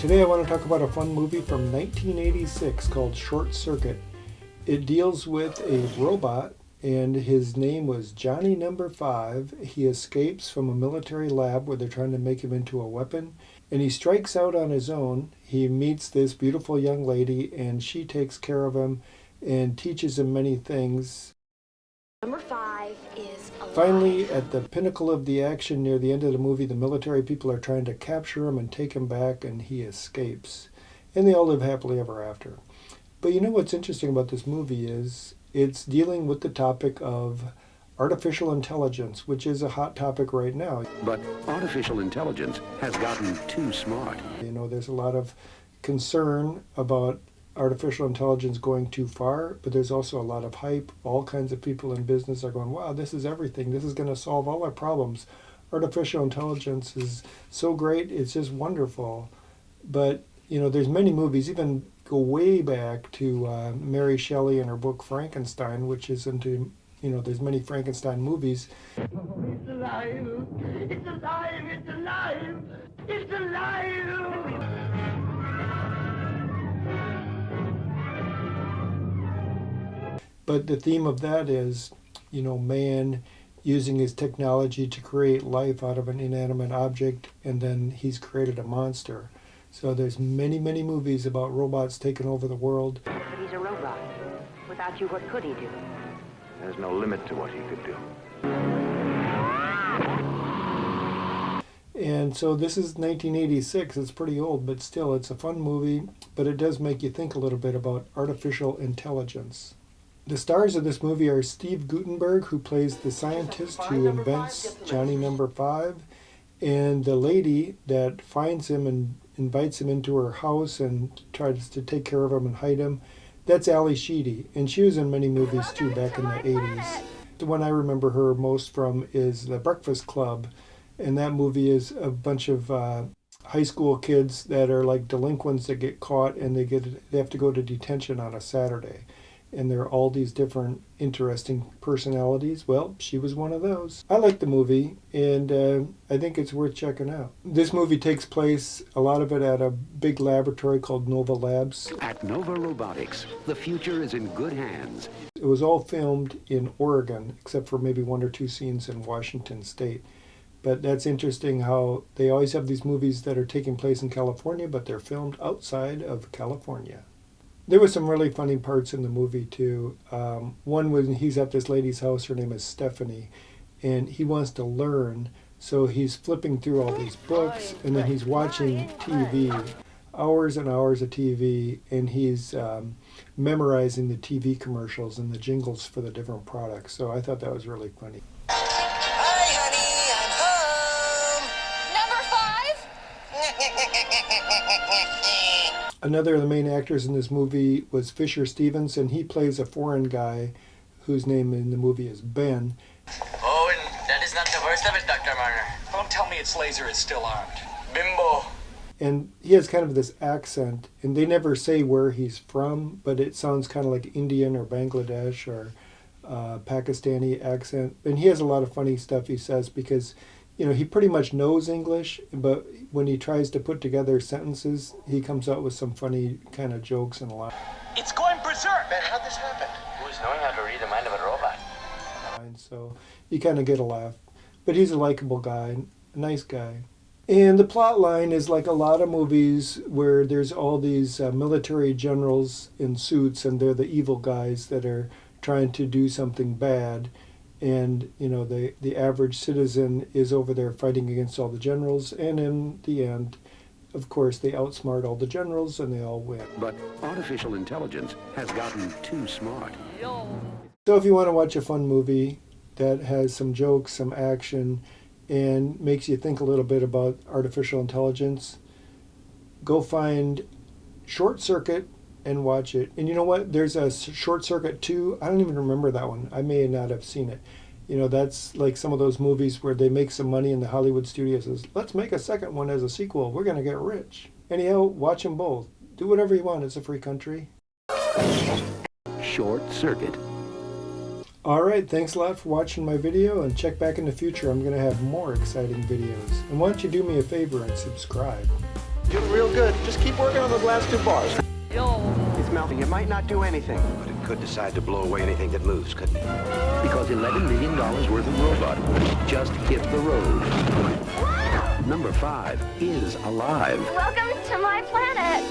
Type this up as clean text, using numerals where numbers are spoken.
Today I want to talk about a fun movie from 1986 called Short Circuit. It deals with a robot and his name was Johnny Number 5. He escapes from a military lab where they're trying to make him into a weapon, and he strikes out on his own. He meets this beautiful young lady and she takes care of him and teaches him many things. Number 5 is alive. Finally, at the pinnacle of the action near the end of the movie, the military people are trying to capture him and take him back, and he escapes. And they all live happily ever after. But you know what's interesting about this movie is it's dealing with the topic of artificial intelligence, which is a hot topic right now. But artificial intelligence has gotten too smart. You know, there's a lot of concern about artificial intelligence going too far, but there's also a lot of hype. All kinds of people in business are going, wow, this is everything. This is going to solve all our problems. Artificial intelligence is so great. It's just wonderful. But, you know, there's many movies, even go way back to Mary Shelley and her book Frankenstein, which is into, you know, there's many Frankenstein movies. It's alive! It's alive! It's alive! It's alive! But the theme of that is, you know, man using his technology to create life out of an inanimate object, and then he's created a monster. So there's many, many movies about robots taking over the world. But he's a robot. Without you, what could he do? There's no limit to what he could do. And so this is 1986. It's pretty old, but still, it's a fun movie. But it does make you think a little bit about artificial intelligence. The stars of this movie are Steve Guttenberg, who plays the scientist who invents Johnny Number 5, and the lady that finds him and invites him into her house and tries to take care of him and hide him. That's Ali Sheedy, and she was in many movies too back in the 80s. The one I remember her most from is The Breakfast Club, and that movie is a bunch of high school kids that are like delinquents that get caught, and they have to go to detention on a Saturday. And there are all these different interesting personalities. Well, she was one of those. I like the movie, and I think it's worth checking out. This movie takes place, a lot of it at a big laboratory called Nova Labs. At Nova Robotics, the future is in good hands. It was all filmed in Oregon, except for maybe one or two scenes in Washington State. But that's interesting how they always have these movies that are taking place in California, but they're filmed outside of California. There were some really funny parts in the movie, too. One when he's at this lady's house, her name is Stephanie, and he wants to learn, so he's flipping through all these books, and then he's watching TV, hours and hours of TV, and he's memorizing the TV commercials and the jingles for the different products. So I thought that was really funny. Hi, honey, I'm home. Number 5? Another of the main actors in this movie was Fisher Stevens, and he plays a foreign guy whose name in the movie is Ben. Oh, and that is not the worst of it, Dr. Marner. Don't tell me its laser is still armed. Bimbo. And he has kind of this accent, and they never say where he's from, but it sounds kind of like Indian or Bangladesh or Pakistani accent. And he has a lot of funny stuff he says because, you know, he pretty much knows English, but when he tries to put together sentences, he comes out with some funny kind of jokes and a lot. It's going berserk! Ben, how'd this happen? Who's knowing how to read the mind of a robot? And so you kind of get a laugh. But he's a likable guy, a nice guy. And the plot line is like a lot of movies where there's all these military generals in suits, and they're the evil guys that are trying to do something bad. And, you know, the average citizen is over there fighting against all the generals. And in the end, of course, they outsmart all the generals and they all win. But artificial intelligence has gotten too smart. So if you want to watch a fun movie that has some jokes, some action, and makes you think a little bit about artificial intelligence, go find Short Circuit and watch it. And you know what? There's a Short Circuit 2. I don't even remember that one. I may not have seen it. You know, that's like some of those movies where they make some money and the Hollywood studio says, let's make a second one as a sequel. We're going to get rich. Anyhow, watch them both. Do whatever you want. It's a free country. Short Circuit. All right, thanks a lot for watching my video, and check back in the future. I'm going to have more exciting videos. And why don't you do me a favor and subscribe? Doing real good. Just keep working on those last 2 bars. It's melting. It might not do anything. But it could decide to blow away anything that moves, couldn't it? Because $11 million worth of robot just hit the road. Number 5 is alive. Welcome to my planet.